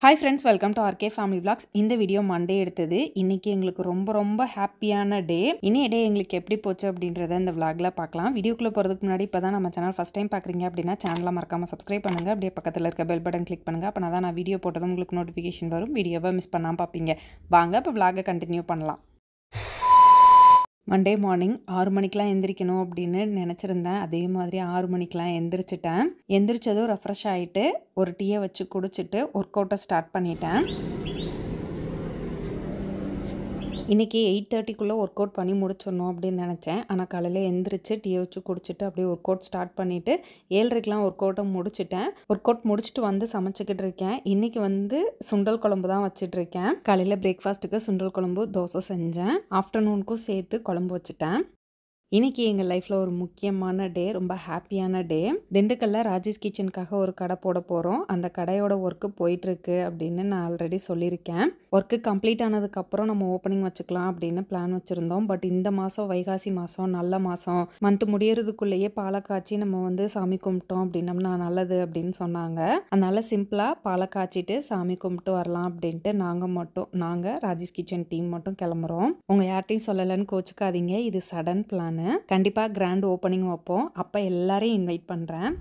Hi friends, welcome to RK Family Vlogs. இந்த video Monday எடுத்தது. இன்னைக்கு எங்களுக்கு ரொம்ப ஹாப்பியான டே. இன்னைய டே எங்களுக்கு எப்படி போச்சு அப்படின்றத இந்த vlogல பார்க்கலாம். வீடியோக்குள்ள போறதுக்கு முன்னாடி இப்பதான் நம்ம சேனல் ஃபர்ஸ்ட் டைம் பார்க்கறீங்க அப்படினா சேனலை மறக்காம subscribe பண்ணுங்க. அப்படியே பக்கத்துல இருக்க bell button click பண்ணுங்க. அப்பதான் நான் வீடியோ போட்டதும் உங்களுக்கு notification வரும். வீடியோவை மிஸ் பண்ணாம பாப்பீங்க. வாங்க இப்ப vlog-ஐ கண்டினியூ பண்ணலாம். மண்டே மார்னிங் 6 மணிக்கெலாம் எந்திரிக்கணும் அப்படின்னு நினச்சிருந்தேன். அதே மாதிரி 6 மணிக்கெலாம் எந்திரிச்சிட்டேன். எந்திரிச்சதும் ரெஃப்ரெஷ் ஆகிட்டு ஒரு டீயை வச்சு குடிச்சிட்டு ஒர்க் அவுட்டை ஸ்டார்ட் பண்ணிட்டேன். இன்றைக்கி 8:30க்குள்ளே ஒர்க் அவுட் பண்ணி முடிச்சிடணும் அப்படின்னு நினச்சேன். ஆனால் காலையில் எந்திரிச்சு டீயை வச்சு குடிச்சிட்டு அப்படியே ஒர்க் அவுட் ஸ்டார்ட் பண்ணிவிட்டு 7:30க்கெலாம் ஒர்க் அவுட்டை முடிச்சிட்டேன். ஒர்க் அவுட் முடிச்சுட்டு வந்து சமைச்சிக்கிட்டு இருக்கேன். இன்றைக்கி சுண்டல் குழம்பு தான் வச்சிட்ருக்கேன். காலையில் பிரேக்ஃபாஸ்ட்டுக்கு சுண்டல் குழம்பு தோசை செஞ்சேன். ஆஃப்டர்நூனுக்கும் சேர்த்து குழம்பு வச்சுட்டேன். இன்றைக்கி எங்கள் லைஃப்பில் ஒரு முக்கியமான டே, ரொம்ப ஹாப்பியான டே. திண்டுக்கல்ல ராஜேஷ் கிச்சனுக்காக ஒரு கடை போட போகிறோம். அந்த கடையோட ஒர்க்கு போயிட்டுருக்கு அப்படின்னு நான் ஆல்ரெடி சொல்லியிருக்கேன். ஒர்க்கு கம்ப்ளீட் ஆனதுக்கப்புறம் நம்ம ஓப்பனிங் வச்சுக்கலாம் அப்படின்னு பிளான் வச்சுருந்தோம். பட் இந்த மாதம் வைகாசி மாதம் நல்ல மாதம், மந்த் முடியறதுக்குள்ளேயே பாலை காய்ச்சி நம்ம சாமி கும்பிட்டோம் அப்படின்னம்னா நல்லது அப்படின்னு சொன்னாங்க. அதனால் சிம்பிளாக பாலை காய்ச்சிட்டு சாமி கும்பிட்டு வரலாம் அப்படின்ட்டு நாங்கள் ராஜேஷ் கிச்சன் டீம் மட்டும் கிளம்புறோம். உங்கள் யார்ட்டையும் சொல்லலைன்னு கோச்சுக்காதீங்க, இது சடன் பிளான். கண்டிப்பாக கிராண்ட் ஓப்பனிங் வைப்போம். அப்போ எல்லாரையும் இன்வைட் பண்ணுறேன்.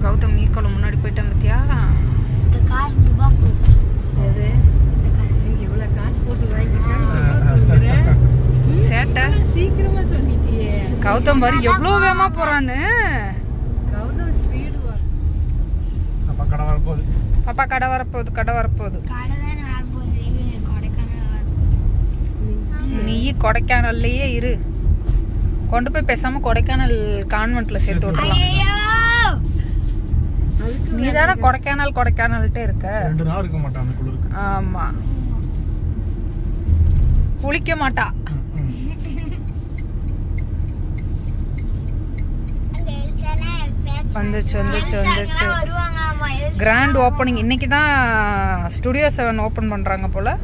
கௌதம் நீக்கோல முன்னாடி போயிட்டேன் பத்தியா? இவ்வளோ காசு போட்டு வாங்கிட்டேன் சேட்டை சீக்கிரமா சொல்லிட்டியே. கௌதம் வரி எவ்வளோ வேகமாக போகிறான்னு. கௌதம் ஸ்பீடு அப்பா கடை வரப்போகுது. நீ கொடைக்கானல்லையே இரு. கொண்டு போய் பேசாம கொடைக்கானல் கான்வென்ட்ல சேர்த்து விட்டுறலாம். நீ தானே கொடைக்கானல்ட்டே இருக்க. 2 நாள் இருக்க மாட்டான் அந்த குளிருக்கு. ஆமா, குளிக்க மாட்டா. வந்துச்சு. கிராண்ட் ஓப்பனிங் இன்னைக்கு தான் ஸ்டுடியோ 7 ஓப்பன் பண்றாங்க போல.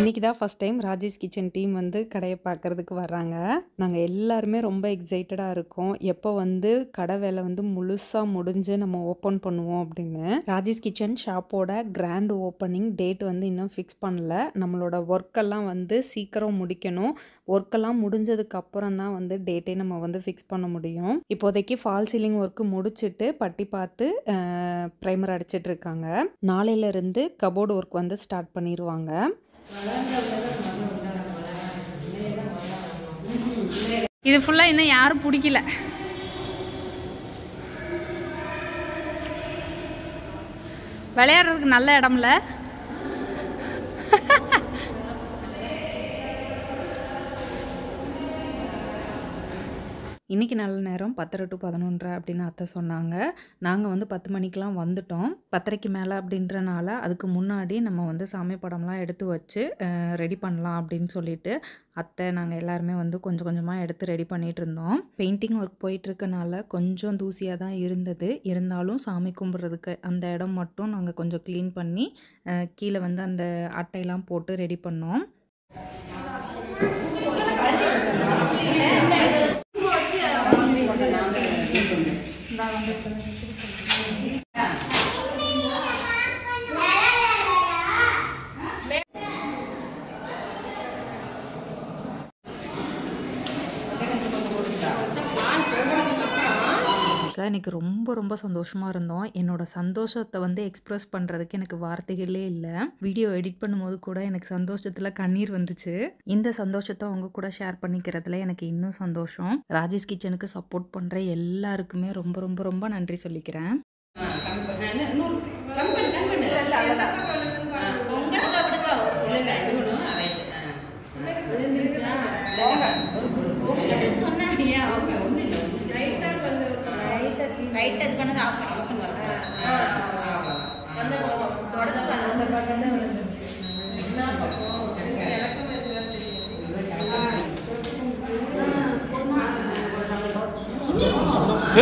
இன்றைக்கி தான் first time Rajesh kitchen team கடையை பார்க்குறதுக்கு வர்றாங்க. நாங்கள் எல்லாருமே ரொம்ப எக்ஸைட்டடாக இருக்கோம். எப்போ கடை வேலை முழுசாக முடிஞ்சு நம்ம ஓப்பன் பண்ணுவோம் அப்படின்னு. ராஜேஷ் கிச்சன் ஷாப்போட கிராண்ட் ஓப்பனிங் டேட் இன்னும் ஃபிக்ஸ் பண்ணல. நம்மளோட ஒர்க்கெல்லாம் சீக்கிரம் முடிக்கணும். ஒர்க்கெல்லாம் முடிஞ்சதுக்கப்புறம் தான் டேட்டே நம்ம ஃபிக்ஸ் பண்ண முடியும். இப்போதைக்கு ஃபால் சீலிங் ஒர்க்கு முடிச்சுட்டு பட்டி பார்த்து ப்ரைமர் அடிச்சிட்டு இருக்காங்க. நாளையிலேருந்து கபோர்டு ஒர்க் ஸ்டார்ட் பண்ணிடுவாங்க. இது ஃபுல்லா இன்னும் யாரும் பிடிக்கல. விளையாடுறதுக்கு நல்ல இடம்ல. இன்றைக்கி நல்ல நேரம் 10 to 11 அப்படின்னு அத்தை சொன்னாங்க. நாங்கள் 10 மணிக்கெலாம் வந்துட்டோம். 10:30 மேலே அப்படின்றனால அதுக்கு முன்னாடி நம்ம சாமி படம்லாம் எடுத்து வச்சு ரெடி பண்ணலாம் அப்படின்னு சொல்லிட்டு அத்தை நாங்கள் எல்லாருமே கொஞ்சம் கொஞ்சமாக எடுத்து ரெடி பண்ணிகிட்டு இருந்தோம். பெயிண்டிங் ஒர்க் போயிட்டுருக்கனால கொஞ்சம் தூசியாக தான் இருந்தது. இருந்தாலும் சாமி கும்பிட்றதுக்கு அந்த இடம் மட்டும் நாங்கள் கொஞ்சம் க்ளீன் பண்ணி கீழே அந்த அட்டையெல்லாம் போட்டு ரெடி பண்ணோம். எனக்கு ரொம்ப சந்தோஷமாக இருந்தோம். என்னோட சந்தோஷத்தை எக்ஸ்ப்ரெஸ் பண்ணுறதுக்கு எனக்கு வார்த்தைகளே இல்லை. வீடியோ எடிட் பண்ணும்போது கூட எனக்கு சந்தோஷத்தில் கண்ணீர் வந்துச்சு. இந்த சந்தோஷத்தை அவங்க கூட ஷேர் பண்ணிக்கிறதுல எனக்கு இன்னும் சந்தோஷம். ராஜேஷ் கிச்சனுக்கு சப்போர்ட் பண்ணுற எல்லாருக்குமே ரொம்ப நன்றி சொல்லிக்கிறேன். ரைட் டச் பண்ணது ஆஃப் பண்ணி வரேன். அந்த தொடச்சுக்கலாம். அந்த பக்கம் தான் வருது. என்ன பக்கம்?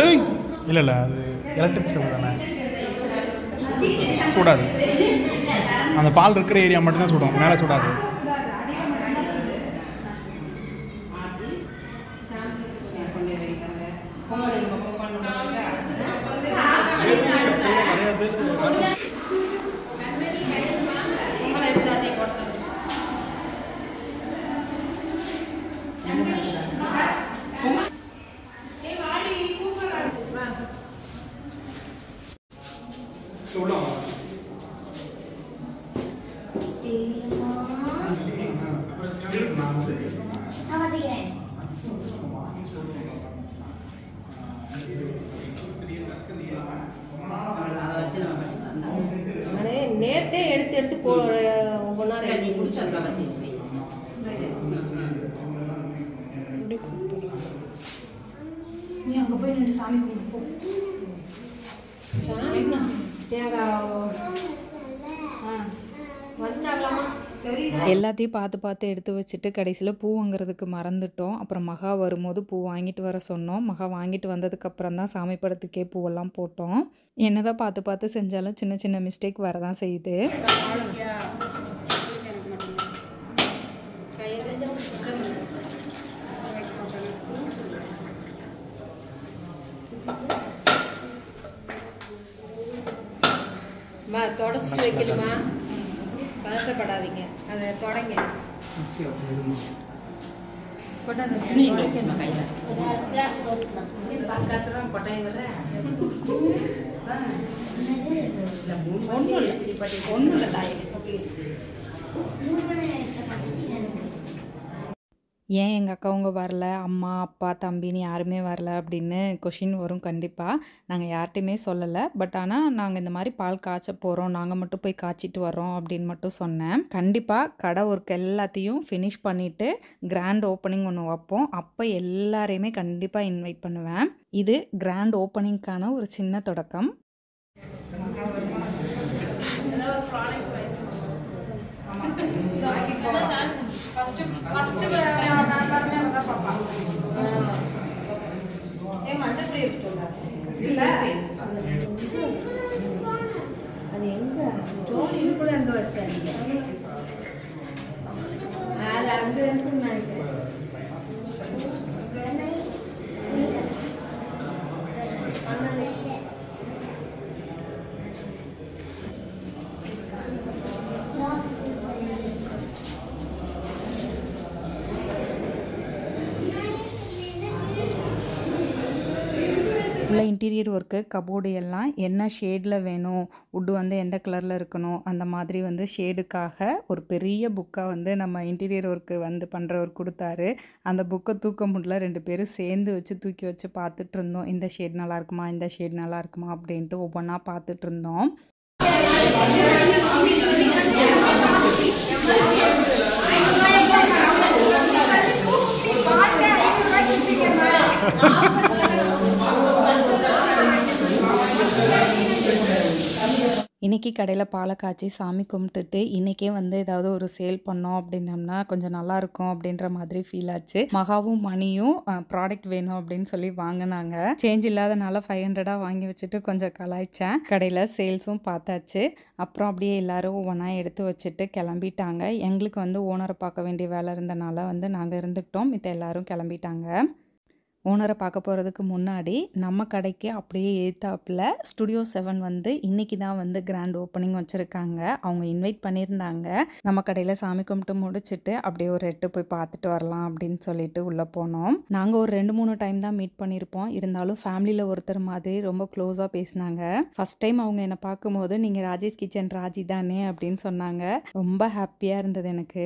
எனக்கு இல்லை அது எலக்ட்ரிக் ஸ்டவ் தானே சுடாது. அந்த பால் இருக்கிற ஏரியா மட்டும்தான் சுடும், மேலே சுடாது. நேரத்தே எடுத்து போ ஒவ்வொன்றா நீ முடிச்சு அதில் வச்சு நீ அங்கே போய் நின்று சாமி கும்பிட்டு வந்துட்டாங்களாமா தெரியுது. எல்லாத்தையும் பார்த்து பார்த்து எடுத்து வச்சுட்டு கடைசியில் பூ வாங்குறதுக்கு மறந்துட்டோம். அப்புறம் மகா வரும்போது பூ வாங்கிட்டு வர சொன்னோம். மகா வாங்கிட்டு வந்ததுக்கப்புறம் தான் சாமி படத்துக்கே பூவெல்லாம் போட்டோம். என்னதான் பார்த்து பார்த்து செஞ்சாலும் சின்ன சின்ன மிஸ்டேக் வரதான் செய்யுது. தொடச்சிட்டு வைக்கணுமா? பதட்டப்படாதீங்க, அதை தொடங்க. ஏன் எங்கள் அக்காவங்க வரல, அம்மா அப்பா தம்பின்னு யாருமே வரல அப்படின்னு கொஷின் வரும் கண்டிப்பாக. நாங்கள் யார்கிட்டையுமே சொல்லலை. பட் ஆனால் நாங்கள் இந்த மாதிரி பால் காய்ச்ச போகிறோம், நாங்கள் மட்டும் போய் காய்ச்சிட்டு வரோம் அப்படின்னு மட்டும் சொன்னேன். கண்டிப்பாக கடை ஒர்க் எல்லாத்தையும் ஃபினிஷ் பண்ணிவிட்டு கிராண்ட் ஓப்பனிங் ஒன்று வைப்போம். அப்போ எல்லாரையுமே கண்டிப்பாக இன்வைட் பண்ணுவேன். இது கிராண்ட் ஓப்பனிங்க்கான ஒரு சின்ன தொடக்கம். உள்ள இன்டீரியர் ஒர்க்கு கபோர்டு எல்லாம் என்ன ஷேடில் வேணும், வுட்டு வந்து எந்த கலரில் இருக்கணும், அந்த மாதிரி வந்து ஷேடுக்காக ஒரு பெரிய புக்காக வந்து நம்ம இன்டீரியர் ஒர்க்கு வந்து பண்ணுறவர் கொடுத்தாரு. அந்த புக்கை தூக்க முடியல, 2 பேரும் சேர்ந்து வச்சு தூக்கி வச்சு பார்த்துட்டு இருந்தோம். இந்த ஷேட் நல்லா இருக்குமா, இந்த ஷேட் நல்லா இருக்குமா அப்படின்ட்டு ஒவ்வொன்றா பார்த்துட்டு இருந்தோம். இன்றைக்கி கடையில் பாலை காய்ச்சி சாமி கும்பிட்டுட்டு இன்றைக்கே வந்து ஏதாவது ஒரு சேல் பண்ணோம் அப்படின்னம்னா கொஞ்சம் நல்லாயிருக்கும் அப்படின்ற மாதிரி ஃபீல் ஆச்சு. மகாவும் மணியும் ப்ராடக்ட் வேணும் அப்படின்னு சொல்லி வாங்கினாங்க. சேஞ்ச் இல்லாதனால 500 வாங்கி வச்சுட்டு கொஞ்சம் கலாய்ச்சேன். கடையில் சேல்ஸும் பார்த்தாச்சு. அப்புறம் அப்படியே எல்லோரும் ஒவ்வொன்றா எடுத்து வச்சுட்டு கிளம்பிட்டாங்க. எங்களுக்கு வந்து ஓனரை பார்க்க வேண்டிய வேலை இருந்தனால வந்து நாங்கள் இருந்துக்கிட்டோம். மித்த எல்லோரும் கிளம்பிட்டாங்க. ஓனரை பார்க்க போகிறதுக்கு முன்னாடி நம்ம கடைக்கு அப்படியே ஏத்தாப்பில் ஸ்டுடியோ 7 வந்து இன்றைக்கி தான் வந்து கிராண்ட் ஓப்பனிங் வச்சுருக்காங்க. அவங்க இன்வைட் பண்ணியிருந்தாங்க. நம்ம கடையில் சாமி கும்பிட்டு முடிச்சுட்டு அப்படியே ஒரு எட்டு போய் பார்த்துட்டு வரலாம் அப்படின்னு சொல்லிட்டு உள்ளே போனோம். நாங்கள் ஒரு 2-3 டைம் தான் மீட் பண்ணியிருப்போம். இருந்தாலும் ஃபேமிலியில் ஒருத்தர் மாதிரி ரொம்ப க்ளோஸாக பேசினாங்க. ஃபஸ்ட் டைம் அவங்க என்னை பார்க்கும்போது நீங்கள் ராஜேஷ் கிச்சன் ராஜி தானே அப்படின்னு சொன்னாங்க. ரொம்ப ஹாப்பியாக இருந்தது எனக்கு.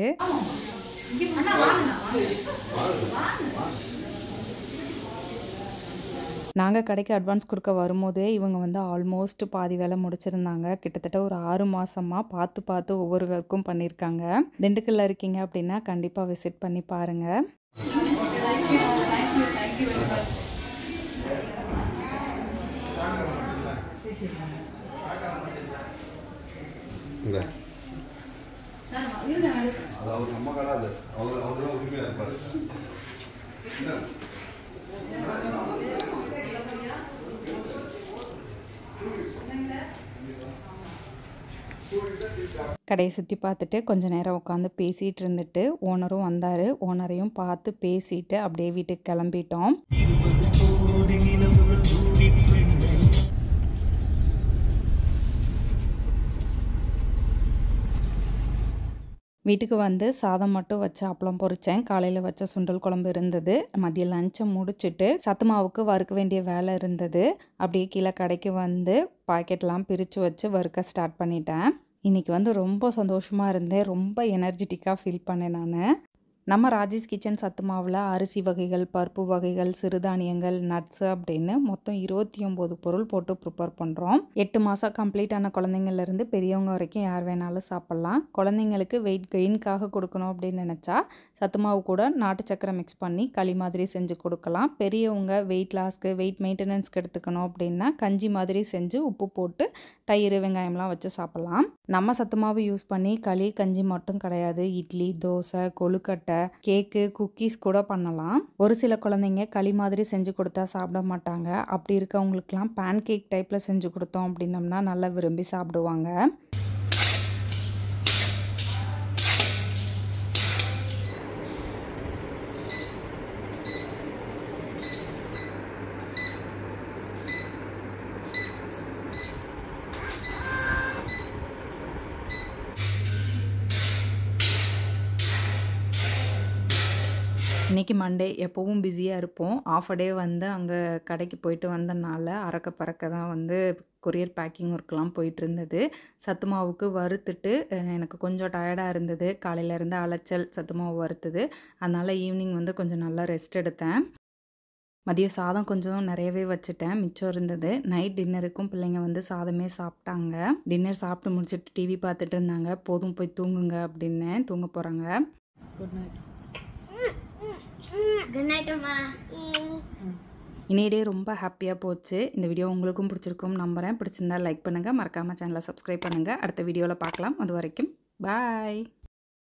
நாங்கள் கடைக்கு அட்வான்ஸ் கொடுக்க வரும்போதே இவங்க வந்து ஆல்மோஸ்ட் பாதி வேலை முடிச்சிருந்தாங்க. கிட்டத்தட்ட ஒரு 6 மாதமாக பார்த்து ஒவ்வொரு ஒர்க்கும் பண்ணியிருக்காங்க. திண்டுக்கல்ல இருக்கீங்க அப்படின்னா கண்டிப்பாக விசிட் பண்ணி பாருங்கள். கடையை சுற்றி பார்த்துட்டு கொஞ்சம் நேரம் உட்காந்து பேசிகிட்டு இருந்துட்டு ஓனரும் வந்தார். ஓனரையும் பார்த்து பேசிட்டு அப்படியே வீட்டுக்கு கிளம்பிட்டோம். வீட்டுக்கு வந்து சாதம் மட்டும் வச்சு அப்பளம் பொரித்தேன். காலையில் வச்ச சுண்டல் குழம்பு இருந்தது. மதியம் லஞ்சை முடிச்சுட்டு சத்து மாவுக்கு வறுக்க வேண்டிய வேலை இருந்தது. அப்படியே கீழே கடைக்கு வந்து பாக்கெட்லாம் பிரித்து வச்சு வறுக்க ஸ்டார்ட் பண்ணிட்டேன். இன்றைக்கி வந்து ரொம்ப சந்தோஷமாக இருந்தேன். ரொம்ப எனர்ஜெட்டிக்காக ஃபீல் பண்ணேன் நான். நம்ம ராஜேஷ் கிச்சன் சத்து மாவில் அரிசி வகைகள், பருப்பு வகைகள், சிறுதானியங்கள், நட்ஸு அப்படின்னு மொத்தம் 29 பொருள் போட்டு ப்ரிப்பேர் பண்ணுறோம். 8 மாதம் கம்ப்ளீட் ஆன குழந்தைங்கள்லேருந்து பெரியவங்க வரைக்கும் யார் வேணாலும் சாப்பிட்லாம். குழந்தைங்களுக்கு வெயிட் கெயின்காக கொடுக்கணும் அப்படின்னு நினச்சா சத்து மாவு கூட நாட்டு சக்கரை மிக்ஸ் பண்ணி களி மாதிரி செஞ்சு கொடுக்கலாம். பெரியவங்க வெயிட் லாஸ்க்கு, வெயிட் மெயின்டெனன்ஸ்க்கு எடுத்துக்கணும் அப்படின்னா கஞ்சி மாதிரி செஞ்சு உப்பு போட்டு தயிர், வெங்காயம்லாம் வச்சு சாப்பிட்லாம். நம்ம சத்து மாவு யூஸ் பண்ணி களி, கஞ்சி மட்டும் கிடையாது, இட்லி, தோசை, கொழுக்கட்டை, கேக்கு, குக்கீஸ் கூட பண்ணலாம். ஒரு சில குழந்தைங்க களி மாதிரி செஞ்சு கொடுத்தா சாப்பிட மாட்டாங்க. அப்படி இருக்கவங்களுக்குலாம் பேன் கேக் டைப்பில் செஞ்சு கொடுத்தோம் அப்படின்னம்னா நல்லா விரும்பி சாப்பிடுவாங்க. இன்றைக்கி மண்டே, எப்போவும் பிஸியாக இருப்போம். ஆஃப் அ டே வந்து அங்கே கடைக்கு போயிட்டு வந்தனால அறக்க பறக்க தான் வந்து கொரியர் பேக்கிங் ஒர்க்லாம் போயிட்டு இருந்தது. சத்து மாவுக்கு வறுத்துட்டு எனக்கு கொஞ்சம் டயர்டாக இருந்தது. காலையிலேருந்து அலைச்சல், சத்து மாவு வறுத்தது. அதனால் ஈவினிங் வந்து கொஞ்சம் நல்லா ரெஸ்ட் எடுத்தேன். மதியம் சாதம் கொஞ்சம் நிறையவே வச்சுட்டேன், மிச்சம் இருந்தது. நைட் டின்னருக்கும் பிள்ளைங்க வந்து சாதமே சாப்பிட்டாங்க. டின்னர் சாப்பிட்டு முடிச்சுட்டு டிவி பார்த்துட்டு இருந்தாங்க. போதும் போய் தூங்குங்க அப்படின்னு தூங்க போகிறாங்க. Good night. குட் நைட் அம்மா. இன்னைய டே ரொம்ப ஹாப்பியாக போச்சு. இந்த வீடியோ உங்களுக்கும் பிடிச்சிருக்கும் நம்புகிறேன். பிடிச்சிருந்தா லைக் பண்ணுங்கள், மறக்காமல் சேனலை சப்ஸ்கிரைப் பண்ணுங்கள். அடுத்த வீடியோவில் பார்க்கலாம். அது வரைக்கும் பாய்.